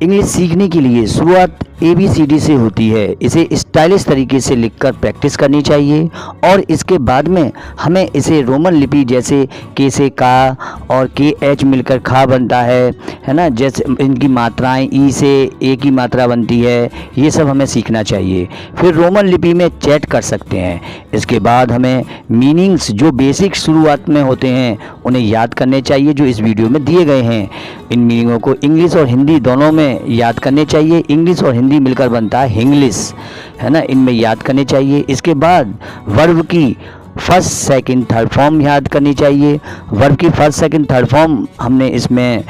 English सीखने के लिए शुरुआत ABCD से होती है। इसे स्टाइलिश तरीके से लिखकर प्रैक्टिस करनी चाहिए और इसके बाद में हमें इसे रोमन लिपि जैसे के से का और KH मिलकर खा बनता है ना। जैसे इनकी मात्राएं ई से ए की मात्रा बनती है, ये सब हमें सीखना चाहिए। फिर रोमन लिपि में चैट कर सकते हैं। इसके बाद हमें मीनिंग्स जो बेसिक शुरुआत में होते हैं उन्हें याद करने चाहिए, जो इस वीडियो में दिए गए हैं। इन मीनिंगों को इंग्लिश और हिंदी दोनों में याद करने चाहिए। इंग्लिश और हिंदी मिलकर बनता है हिंग्लिश, है ना। इनमें याद करने चाहिए। इसके बाद वर्ब की फर्स्ट सेकंड थर्ड फॉर्म याद करनी चाहिए। वर्ब की फर्स्ट सेकंड थर्ड फॉर्म हमने इसमें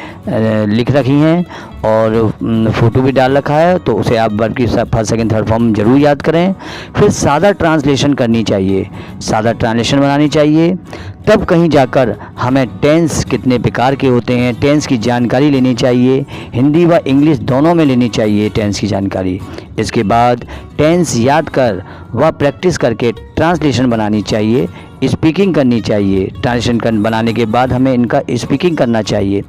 लिख रखी हैं और फ़ोटो भी डाल रखा है, तो उसे आप वर्ब की फर्स्ट सेकंड थर्ड फॉर्म ज़रूर याद करें। फिर सादा ट्रांसलेशन करनी चाहिए, सादा ट्रांसलेशन बनानी चाहिए। तब कहीं जाकर हमें टेंस कितने प्रकार के होते हैं, टेंस की जानकारी लेनी चाहिए। हिंदी व इंग्लिश दोनों में लेनी चाहिए टेंस की जानकारी। इसके बाद टेंस याद कर व प्रैक्टिस करके ट्रांसलेशन बनानी चाहिए, स्पीकिंग करनी चाहिए। ट्रांसलेशन बनाने के बाद हमें इनका स्पीकिंग करना चाहिए।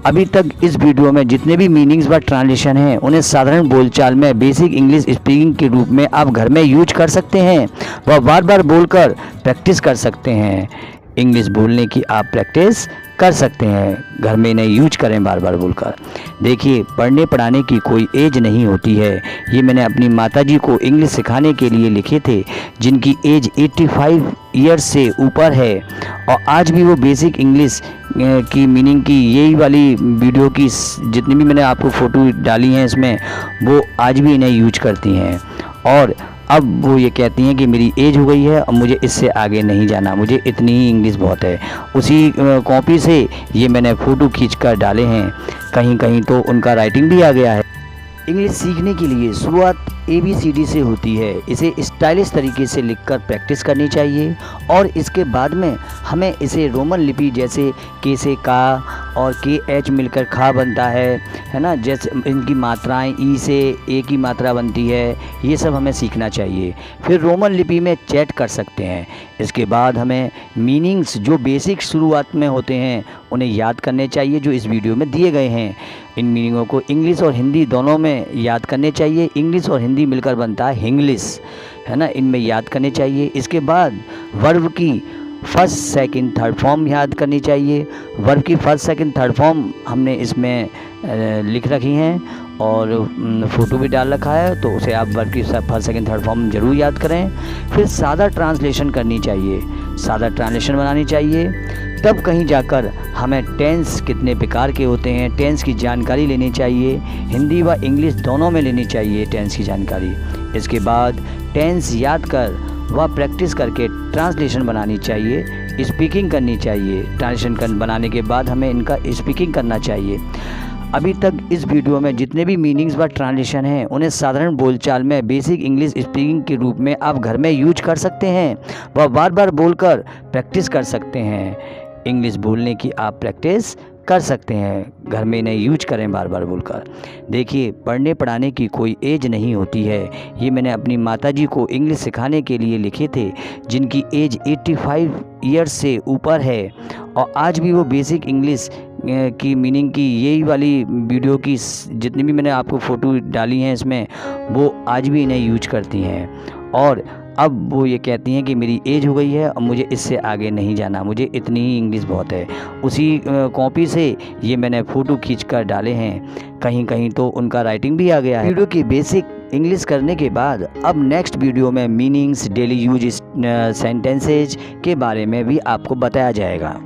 अभी तक इस वीडियो में जितने भी मीनिंग्स व ट्रांसलेशन हैं उन्हें साधारण बोलचाल में बेसिक इंग्लिश स्पीकिंग के रूप में आप घर में यूज कर सकते हैं व बार बार बोलकर प्रैक्टिस कर सकते हैं। इंग्लिश बोलने की आप प्रैक्टिस कर सकते हैं, घर में इन्हें यूज करें बार बार बोलकर। देखिए, पढ़ने पढ़ाने की कोई एज नहीं होती है। ये मैंने अपनी माताजी को इंग्लिश सिखाने के लिए लिखे थे, जिनकी एज 85 ईयर्स से ऊपर है और आज भी वो बेसिक इंग्लिश की मीनिंग की यही वाली वीडियो की जितनी भी मैंने आपको फ़ोटो डाली हैं इसमें, वो आज भी इन्हें यूज करती हैं। और अब वो ये कहती हैं कि मेरी एज हो गई है, अब मुझे इससे आगे नहीं जाना, मुझे इतनी ही इंग्लिश बहुत है। उसी कॉपी से ये मैंने फ़ोटो खींचकर डाले हैं, कहीं कहीं तो उनका राइटिंग भी आ गया है। इंग्लिश सीखने के लिए शुरुआत ABCD से होती है। इसे स्टाइलिश तरीके से लिखकर प्रैक्टिस करनी चाहिए और इसके बाद में हमें इसे रोमन लिपि जैसे के से का और KH मिलकर खा बनता है ना। जैसे इनकी मात्राएं ई से ए की मात्रा बनती है, ये सब हमें सीखना चाहिए। फिर रोमन लिपि में चैट कर सकते हैं। इसके बाद हमें मीनिंग्स जो बेसिक शुरुआत में होते हैं उन्हें याद करने चाहिए, जो इस वीडियो में दिए गए हैं। इन मीनिंगों को इंग्लिश और हिंदी दोनों में याद करने चाहिए। इंग्लिश और हिंदी मिलकर बनता है हिंग्लिश, है ना। इनमें याद करने चाहिए। इसके बाद वर्ब की फर्स्ट सेकंड थर्ड फॉर्म याद करनी चाहिए। वर्ब की फर्स्ट सेकंड थर्ड फॉर्म हमने इसमें लिख रखी हैं और फ़ोटो भी डाल रखा है, तो उसे आप वर्ब की फर्स्ट सेकंड थर्ड फॉर्म ज़रूर याद करें। फिर सादा ट्रांसलेशन करनी चाहिए, सादा ट्रांसलेशन बनानी चाहिए। तब कहीं जाकर हमें टेंस कितने प्रकार के होते हैं, टेंस की जानकारी लेनी चाहिए। हिंदी व इंग्लिश दोनों में लेनी चाहिए टेंस की जानकारी। इसके बाद टेंस याद कर व प्रैक्टिस करके ट्रांसलेशन बनानी चाहिए, स्पीकिंग करनी चाहिए। ट्रांसलेशन बनाने के बाद हमें इनका स्पीकिंग करना चाहिए। अभी तक इस वीडियो में जितने भी मीनिंग्स व ट्रांसलेशन हैं उन्हें साधारण बोलचाल में बेसिक इंग्लिश स्पीकिंग के रूप में आप घर में यूज कर सकते हैं व बार बार बोलकर प्रैक्टिस कर सकते हैं। इंग्लिश बोलने की आप प्रैक्टिस कर सकते हैं, घर में इन्हें यूज करें बार बार बोलकर। देखिए, पढ़ने पढ़ाने की कोई एज नहीं होती है। ये मैंने अपनी माताजी को इंग्लिश सिखाने के लिए लिखे थे, जिनकी एज 85 ईयर्स से ऊपर है और आज भी वो बेसिक इंग्लिश की मीनिंग की यही वाली वीडियो की जितनी भी मैंने आपको फ़ोटो डाली हैं इसमें, वो आज भी इन्हें यूज करती हैं। और अब वो ये कहती हैं कि मेरी एज हो गई है, अब मुझे इससे आगे नहीं जाना, मुझे इतनी ही इंग्लिश बहुत है। उसी कॉपी से ये मैंने फ़ोटो खींचकर डाले हैं, कहीं कहीं तो उनका राइटिंग भी आ गया है। वीडियो की बेसिक इंग्लिश करने के बाद अब नेक्स्ट वीडियो में मीनिंग्स, डेली यूज सेंटेंसेज के बारे में भी आपको बताया जाएगा।